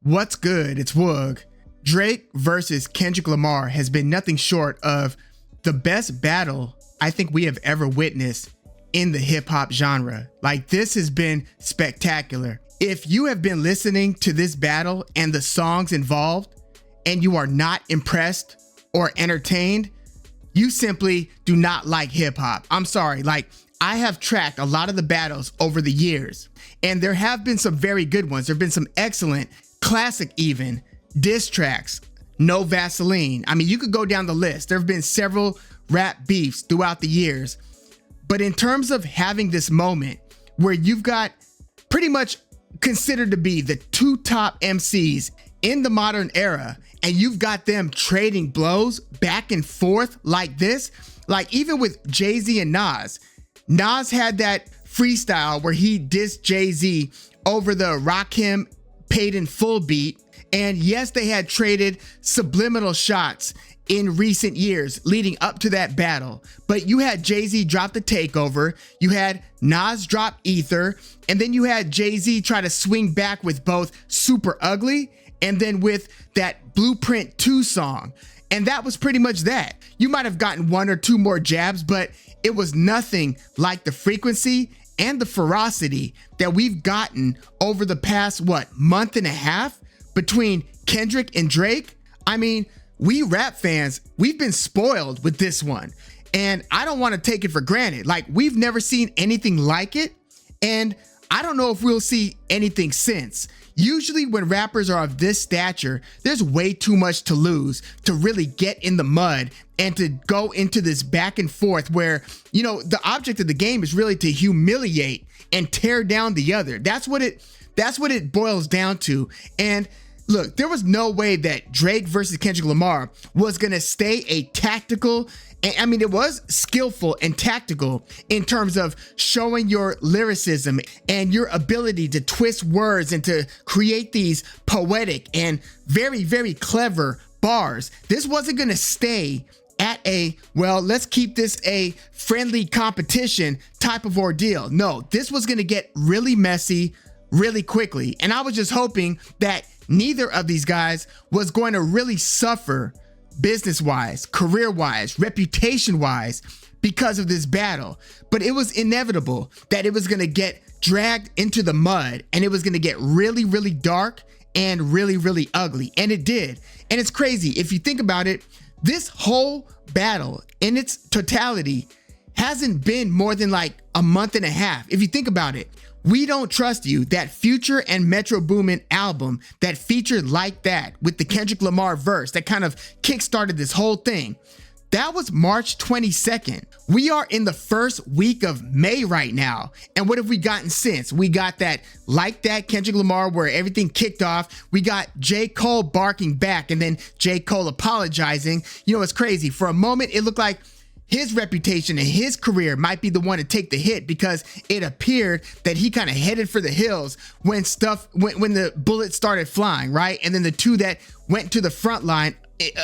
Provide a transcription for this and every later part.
What's good? It's Woog. Drake versus Kendrick Lamar has been nothing short of the best battle I think we have ever witnessed in the hip hop genre. Like, this has been spectacular. If you have been listening to this battle and the songs involved and you are not impressed or entertained, you simply do not like hip hop. I'm sorry. Like, I have tracked a lot of the battles over the years, and there have been some very good ones. There have been some excellent, classic even, diss tracks, No Vaseline. I mean, you could go down the list. There have been several rap beefs throughout the years. But in terms of having this moment where you've got pretty much considered to be the two top MCs in the modern era, and you've got them trading blows back and forth like this, like even with Jay-Z and Nas had that freestyle where he dissed Jay-Z over the Rakim Paid in Full beat. And yes, they had traded subliminal shots in recent years leading up to that battle. But you had Jay-Z drop the Takeover, you had Nas drop Ether, and then you had Jay-Z try to swing back with both Super Ugly and then with that Blueprint 2 song. And that was pretty much that. You might have gotten one or two more jabs, but it was nothing like the frequency and the ferocity that we've gotten over the past, month and a half between Kendrick and Drake. I mean, we rap fans, we've been spoiled with this one, and I don't want to take it for granted. Like, we've never seen anything like it, and I don't know if we'll see anything since. Usually when rappers are of this stature, there's way too much to lose to really get in the mud and to go into this back and forth where, you know, the object of the game is really to humiliate and tear down the other. That's what it boils down to. And look, there was no way that Drake versus Kendrick Lamar was going to stay a tactical. I mean, it was skillful and tactical in terms of showing your lyricism and your ability to twist words and to create these poetic and very, very clever bars. This wasn't going to stay at let's keep this a friendly competition type of ordeal. No, this was going to get really messy really quickly. And I was just hoping that neither of these guys was going to really suffer business-wise, career-wise, reputation-wise because of this battle. But it was inevitable that it was going to get dragged into the mud and it was going to get really, really dark and really, really ugly. And it did. And it's crazy. If you think about it, this whole battle in its totality hasn't been more than like a month and a half. If you think about it, We Don't Trust You, that Future and Metro Boomin album that featured Like That with the Kendrick Lamar verse that kind of kickstarted this whole thing, that was March 22nd. We are in the first week of May right now. And what have we gotten since? We got that Like That Kendrick Lamar where everything kicked off. We got J. Cole barking back and then J. Cole apologizing. You know, it's crazy. For a moment, it looked like his reputation and his career might be the one to take the hit because it appeared that he kind of headed for the hills when the bullets started flying, right? And then the two that went to the front line,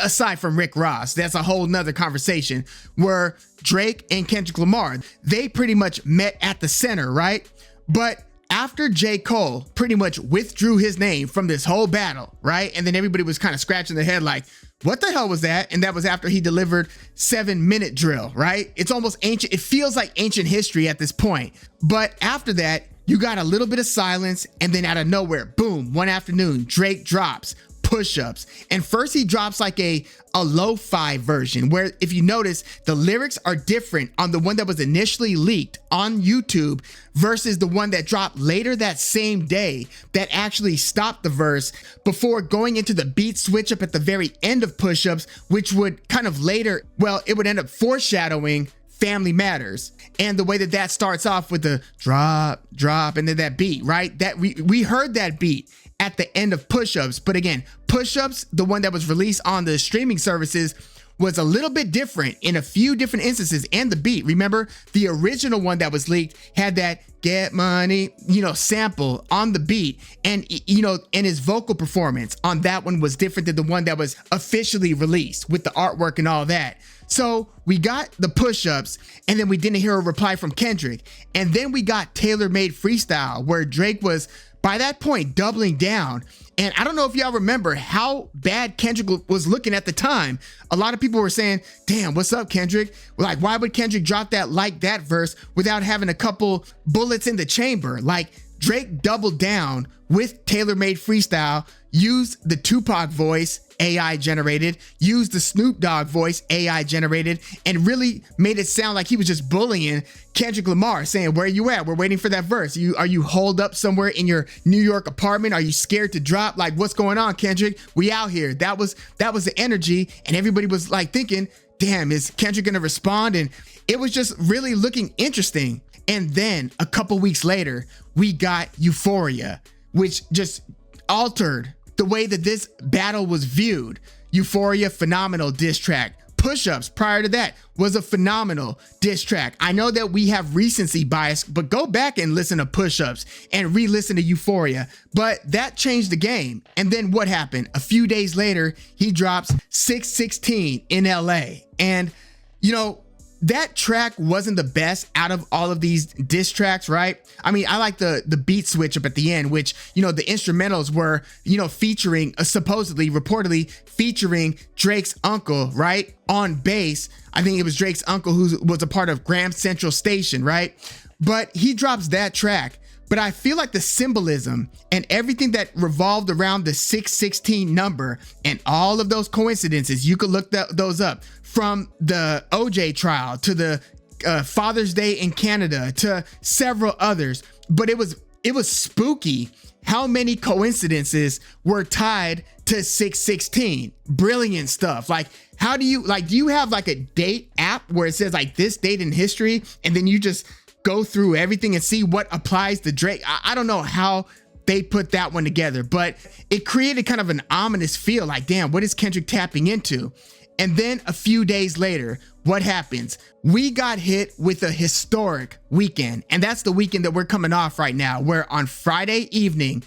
aside from Rick Ross, that's a whole nother conversation, were Drake and Kendrick Lamar. They pretty much met at the center, right? But after J. Cole pretty much withdrew his name from this whole battle, right? And then everybody was kind of scratching their head like, what the hell was that? And that was after he delivered 7-minute drill, right? It's almost ancient. It feels like ancient history at this point. But after that, you got a little bit of silence, and then out of nowhere, boom, one afternoon, Drake drops Push-Ups. And first he drops like a lo-fi version where, if you notice, the lyrics are different on the one that was initially leaked on YouTube versus the one that dropped later that same day that actually stopped the verse before going into the beat switch up at the very end of Push-Ups, which would kind of later, it would end up foreshadowing Family Matters. And the way that starts off with the drop, and then that beat, right? That we heard that beat at the end of Push-Ups. But again, Push-Ups, the one that was released on the streaming services, was a little bit different in a few different instances. And the beat, remember, the original one that was leaked had that get money, sample on the beat. And, and his vocal performance on that one was different than the one that was officially released with the artwork and all that. So we got the Push-Ups, and then we didn't hear a reply from Kendrick. And then we got Tailor Made Freestyle, where Drake was, by that point, doubling down And I don't know if y'all remember how bad Kendrick was looking at the time. A lot of people were saying, damn, what's up, Kendrick? Like, why would Kendrick drop that verse without having a couple bullets in the chamber? Like, Drake doubled down with tailor-made freestyle, used the Tupac voice, AI generated, used the Snoop Dogg voice, AI generated, and really made it sound like he was just bullying Kendrick Lamar, saying, where you at? We're waiting for that verse. Are you holed up somewhere in your New York apartment? Are you scared to drop? Like, what's going on, Kendrick? We out here. That was the energy, and everybody was like thinking, damn, is Kendrick gonna respond? And it was just really looking interesting. And then a couple weeks later, we got Euphoria, which just altered the way that this battle was viewed. Euphoria, phenomenal diss track. Push-Ups prior to that was a phenomenal diss track. I know that we have recency bias, but go back and listen to Push-Ups and re-listen to Euphoria. But that changed the game. And then what happened? A few days later, he drops 616 in LA. And, you know, that track wasn't the best out of all of these diss tracks, right? I mean, I like the beat switch up at the end, which, you know, the instrumentals were, you know, featuring, reportedly featuring Drake's uncle, right? On bass. I think it was Drake's uncle who was a part of Grand Central Station, right? But he drops that track. But I feel like the symbolism and everything that revolved around the 616 number and all of those coincidences, you could look those up, from the OJ trial to the Father's Day in Canada to several others. But it was spooky how many coincidences were tied to 616. Brilliant stuff. Like, how do you have like a date app where it says like this date in history, and then you just go through everything and see what applies to Drake? I don't know how they put that one together, but it created kind of an ominous feel, like, damn, what is Kendrick tapping into? And then a few days later, what happens? We got hit with a historic weekend, and that's the weekend that we're coming off right now, where on Friday evening,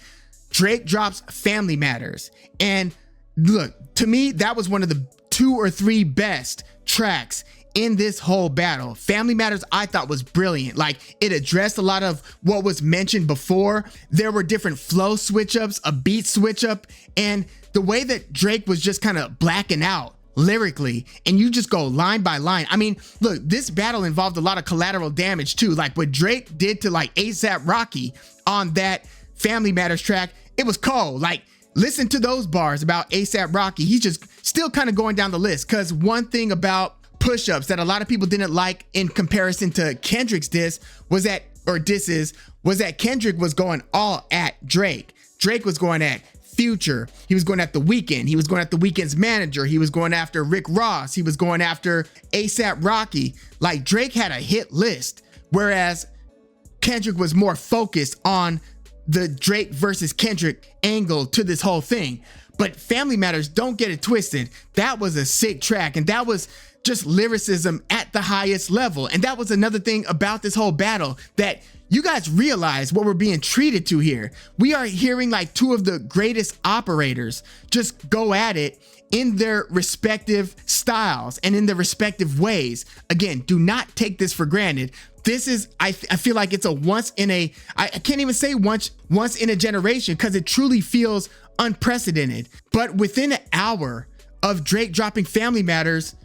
Drake drops Family Matters. And look, to me, that was one of the 2 or 3 best tracks in this whole battle. Family Matters, I thought, was brilliant. Like, it addressed a lot of what was mentioned before. There were different flow switch ups, a beat switch up, and the way that Drake was just kind of blacking out lyrically, and you just go line by line. I mean, look, this battle involved a lot of collateral damage too. Like what Drake did to like ASAP Rocky on that Family Matters track, it was cold. Like, listen to those bars about ASAP Rocky. He's just still kind of going down the list, because one thing about Push-Ups that a lot of people didn't like in comparison to Kendrick's disses was that Kendrick was going all at Drake. Drake was going at Future. He was going at The Weeknd. He was going at The Weeknd's manager. He was going after Rick Ross. He was going after ASAP Rocky. Like, Drake had a hit list, whereas Kendrick was more focused on the Drake versus Kendrick angle to this whole thing. But Family Matters, don't get it twisted, that was a sick track, and that was just lyricism at the highest level. And that was another thing about this whole battle, that you guys realize what we're being treated to here. We are hearing like 2 of the greatest operators just go at it in their respective styles and in their respective ways. Again, do not take this for granted. This is, I feel like it's a I can't even say once in a generation, because it truly feels unprecedented. But within an hour of Drake dropping Family Matters,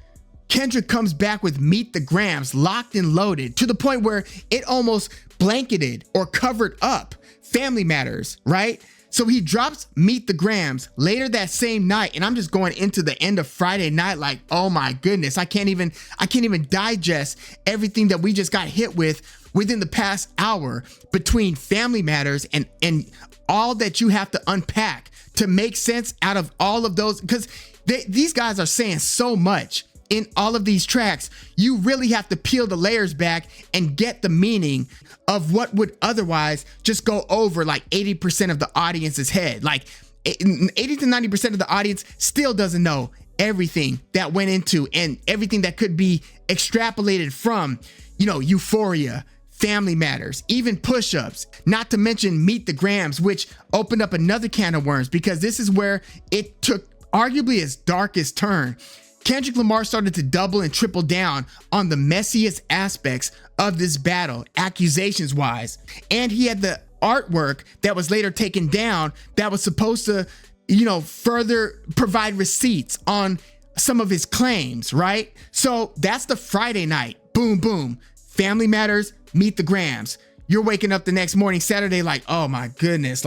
Kendrick comes back with Meet the Grams, locked and loaded, to the point where it almost blanketed or covered up Family Matters, right? So he drops Meet the Grams later that same night, and I'm just going into the end of Friday night like, oh my goodness, I can't even digest everything that we just got hit with within the past hour between Family Matters and all that you have to unpack to make sense out of all of those, because these guys are saying so much in all of these tracks. You really have to peel the layers back and get the meaning of what would otherwise just go over like 80% of the audience's head. Like 80 to 90% of the audience still doesn't know everything that went into and everything that could be extrapolated from, you know, Euphoria, Family Matters, even Push-Ups, not to mention Meet the Grams, which opened up another can of worms, because this is where it took arguably its darkest turn. Kendrick Lamar started to double and triple down on the messiest aspects of this battle, accusations wise. And he had the artwork that was later taken down that was supposed to, further provide receipts on some of his claims, right? So that's the Friday night. Boom, boom. Family Matters, Meet the Grams. You're waking up the next morning, Saturday, like, oh my goodness,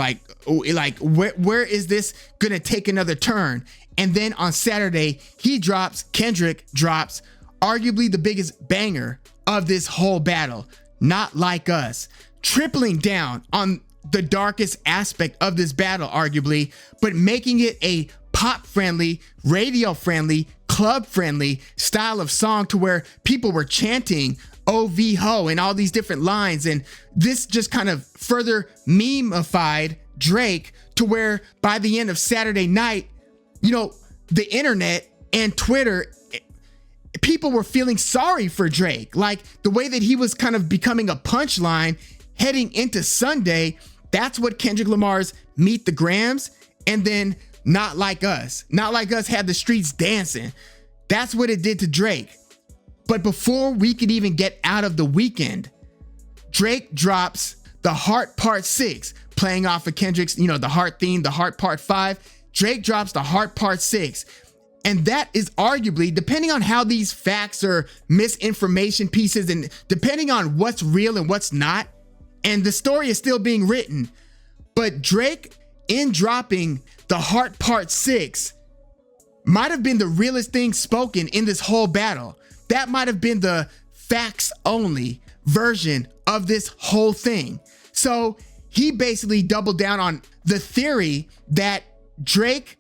where is this gonna take another turn? And then on Saturday, Kendrick drops arguably the biggest banger of this whole battle, Not Like Us, tripling down on the darkest aspect of this battle, arguably, but making it a pop-friendly, radio-friendly, club-friendly style of song to where people were chanting OV ho and all these different lines. And this just kind of further meme-ified Drake to where by the end of Saturday night, the internet and Twitter, people were feeling sorry for Drake. Like the way that he was kind of becoming a punchline heading into Sunday. That's what Kendrick Lamar's Meet the Grams and then Not Like Us. Not Like Us had the streets dancing. That's what it did to Drake. But before we could even get out of the weekend, Drake drops The Heart Part 6, playing off of Kendrick's, the Heart theme, The Heart Part 5. Drake drops The Heart Part 6. And that is arguably, depending on how these facts or misinformation pieces and depending on what's real and what's not, and the story is still being written, but Drake, in dropping The Heart Part 6, might have been the realest thing spoken in this whole battle. That might have been the facts only version of this whole thing. So he basically doubled down on the theory that Drake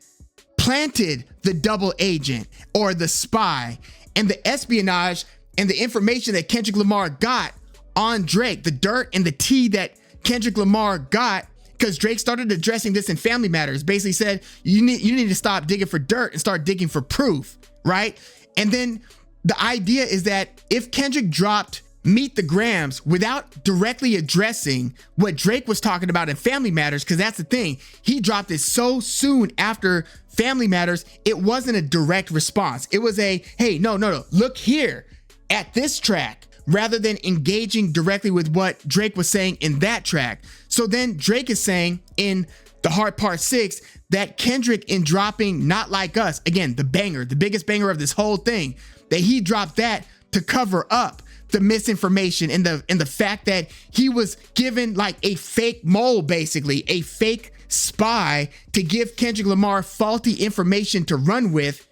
planted the double agent or the spy and the espionage and the information that Kendrick Lamar got on Drake, the dirt and the tea that Kendrick Lamar got, because Drake started addressing this in Family Matters, basically said, you need to stop digging for dirt and start digging for proof, right? And then the idea is that if Kendrick dropped Meet the Grams without directly addressing what Drake was talking about in Family Matters, because that's the thing, he dropped it so soon after Family Matters, it wasn't a direct response. It was a, hey, no, look here at this track, rather than engaging directly with what Drake was saying in that track. So then Drake is saying in The Heart Part 6 that Kendrick, in dropping Not Like Us, again, the banger, the biggest banger of this whole thing, that he dropped that to cover up the misinformation and the fact that he was given like a fake mole, basically a fake spy to give Kendrick Lamar faulty information to run with.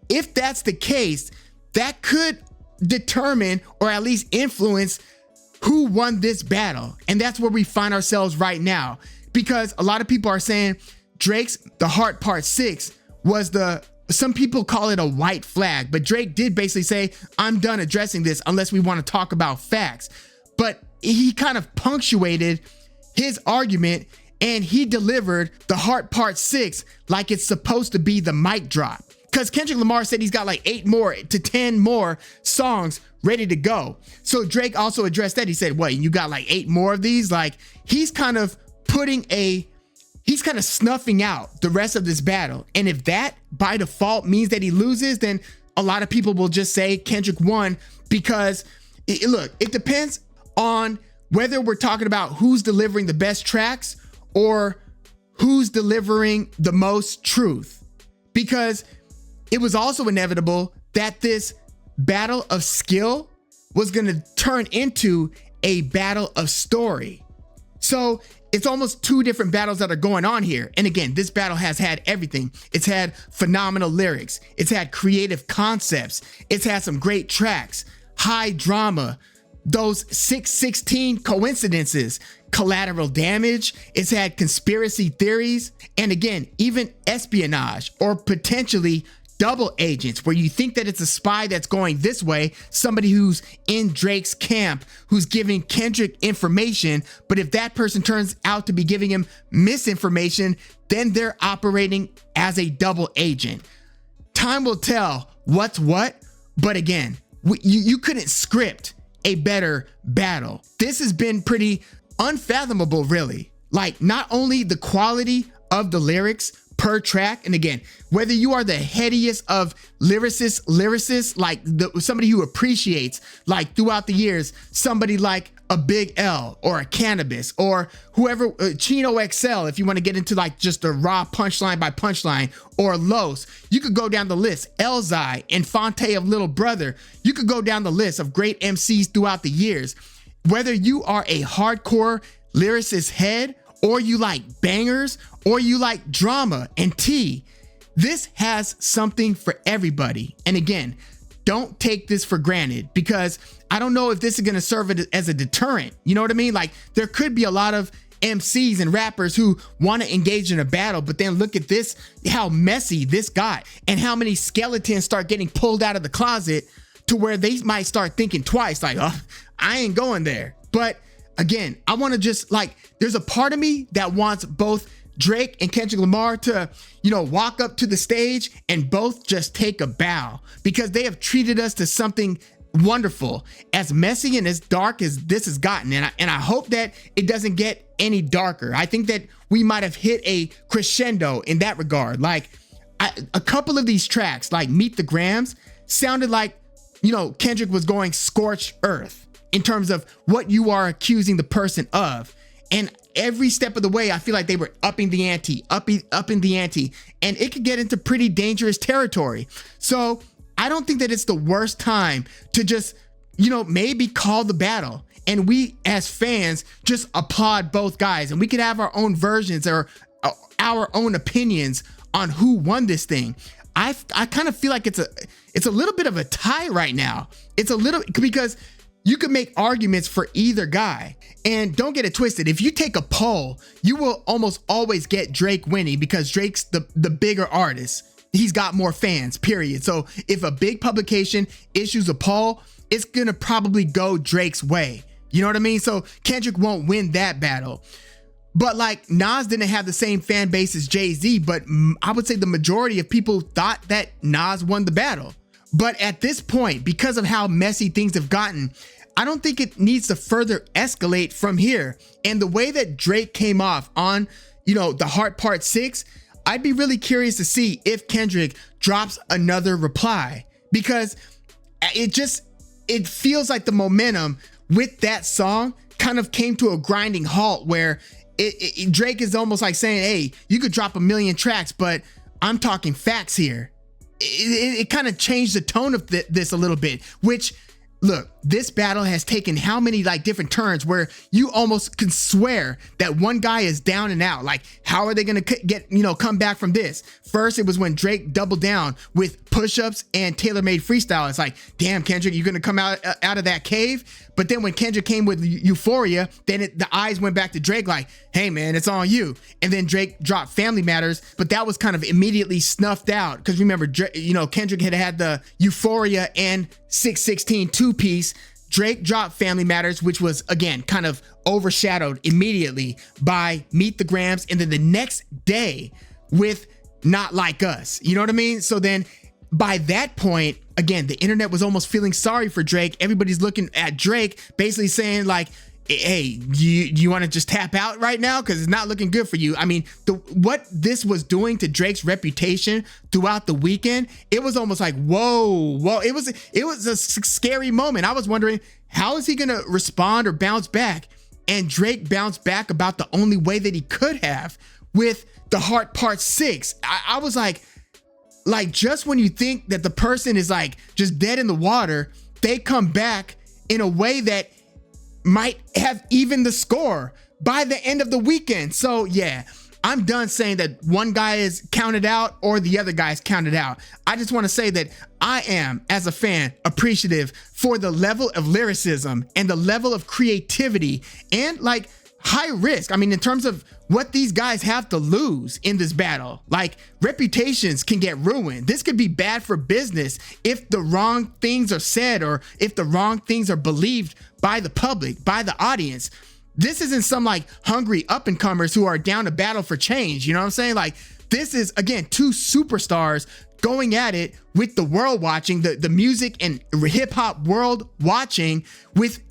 If that's the case, that could determine or at least influence who won this battle. And that's where we find ourselves right now, because a lot of people are saying Drake's The Heart Part 6 was some people call it a white flag, but Drake did basically say, I'm done addressing this unless we want to talk about facts. But he kind of punctuated his argument and he delivered The Heart Part 6 like it's supposed to be the mic drop. Because Kendrick Lamar said he's got like 8 more to 10 more songs ready to go. So Drake also addressed that. He said, what, you got like 8 more of these? Like he's kind of snuffing out the rest of this battle. And if that by default means that he loses, then a lot of people will just say Kendrick won, because it depends on whether we're talking about who's delivering the best tracks or who's delivering the most truth. Because it was also inevitable that this battle of skill was going to turn into a battle of story. So it's almost 2 different battles that are going on here. And again, this battle has had everything. It's had phenomenal lyrics. It's had creative concepts. It's had some great tracks, high drama, those 616 coincidences, collateral damage. It's had conspiracy theories. And again, even espionage or potentially double agents, where you think that it's a spy that's going this way, somebody who's in Drake's camp, who's giving Kendrick information, but if that person turns out to be giving him misinformation, then they're operating as a double agent. Time will tell what's what, but again, you couldn't script a better battle. This has been pretty unfathomable, really. Like, not only the quality of the lyrics per track, and again, whether you are the headiest of lyricists, like somebody who appreciates, like throughout the years, somebody like a Big L or a Cannabis or whoever, Chino XL, if you want to get into like just a raw punchline by punchline, or Los. You could go down the list. Elzai, Infante of Little Brother. You could go down the list of great MCs throughout the years. Whether you are a hardcore lyricist head, or you like bangers, or you like drama and tea, this has something for everybody. And again, don't take this for granted, because I don't know if this is going to serve it as a deterrent. You know what I mean? Like, there could be a lot of MCs and rappers who want to engage in a battle, but then look at this, how messy this got, and how many skeletons start getting pulled out of the closet to where they might start thinking twice, like, oh, I ain't going there. But again, I want to just like, there's a part of me that wants both Drake and Kendrick Lamar to, walk up to the stage and both just take a bow, because they have treated us to something wonderful, as messy and as dark as this has gotten. And I hope that it doesn't get any darker. I think that we might have hit a crescendo in that regard. Like, a couple of these tracks, like Meet the Grams, sounded like, Kendrick was going scorched earth in terms of what you are accusing the person of. And every step of the way, I feel like they were upping the ante, upping the ante, and it could get into pretty dangerous territory. So I don't think that it's the worst time to just, maybe call the battle. And we as fans just applaud both guys, and we could have our own versions or our own opinions on who won this thing. I kind of feel like it's a little bit of a tie right now. It's a little, because you can make arguments for either guy. And don't get it twisted. If you take a poll, you will almost always get Drake winning, because Drake's the bigger artist. He's got more fans, period. So if a big publication issues a poll, it's going to probably go Drake's way. You know what I mean? So Kendrick won't win that battle. But like, Nas didn't have the same fan base as Jay-Z, but I would say the majority of people thought that Nas won the battle. But at this point, because of how messy things have gotten, I don't think it needs to further escalate from here. And the way that Drake came off on, the Heart Part 6, I'd be really curious to see if Kendrick drops another reply, because it feels like the momentum with that song kind of came to a grinding halt, where Drake is almost like saying, hey, you could drop 1 million tracks, but I'm talking facts here. It kind of changed the tone of this a little bit, which, look, this battle has taken how many like different turns where you almost can swear that one guy is down and out. Like, how are they going to get, come back from this? First, it was when Drake doubled down with push-ups and tailor-made freestyle. It's like, damn, Kendrick, you're going to come out of that cave? But then when Kendrick came with Euphoria, then the eyes went back to Drake like, hey man, it's on you. And then Drake dropped Family Matters, but that was kind of immediately snuffed out. Because remember, Kendrick had the Euphoria and 616 two-piece. Drake dropped Family Matters, which was, again, kind of overshadowed immediately by Meet the Grams, and then the next day with Not Like Us. You know what I mean? So then by that point, again, the internet was almost feeling sorry for Drake. Everybody's looking at Drake, basically saying like, hey, you want to just tap out right now? Because it's not looking good for you. I mean, what this was doing to Drake's reputation throughout the weekend, it was almost like, whoa. It was a scary moment. I was wondering, how is he going to respond or bounce back? And Drake bounced back about the only way that he could have, with the Heart Part 6. I was like, just when you think that the person is like just dead in the water, they come back in a way that might have even the score by the end of the weekend. So yeah, I'm done saying that one guy is counted out or the other guy is counted out. I just want to say that I am, as a fan, appreciative for the level of lyricism and the level of creativity and like high risk. I mean, in terms of what these guys have to lose in this battle, like reputations can get ruined. This could be bad for business if the wrong things are said or if the wrong things are believed by the public, by the audience. This isn't some like hungry up and comers who are down to battle for change. You know what I'm saying? Like, this is, again, two superstars going at it with the world watching, the music and hip hop world watching, with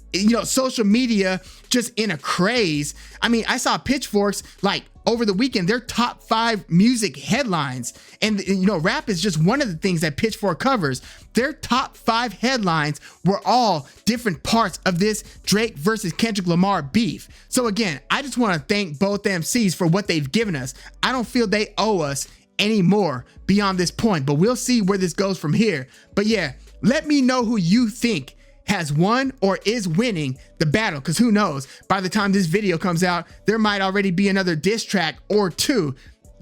social media just in a craze. I mean, I saw Pitchforks like over the weekend, their top 5 music headlines. And, rap is just one of the things that Pitchfork covers. Their top 5 headlines were all different parts of this Drake versus Kendrick Lamar beef. So again, I just want to thank both MCs for what they've given us. I don't feel they owe us any more beyond this point, but we'll see where this goes from here. But yeah, let me know who you think has won or is winning the battle, because who knows, by the time this video comes out, there might already be another diss track or 2.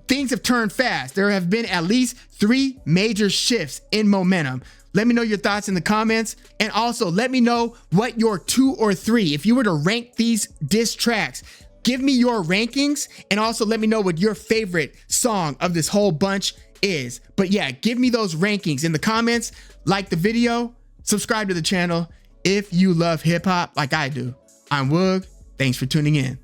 Things have turned fast. There have been at least 3 major shifts in momentum. Let me know your thoughts in the comments, and also let me know what your 2 or 3, if you were to rank these diss tracks, give me your rankings, and also let me know what your favorite song of this whole bunch is. But yeah, give me those rankings in the comments, like the video, subscribe to the channel if you love hip hop like I do. I'm Woog. Thanks for tuning in.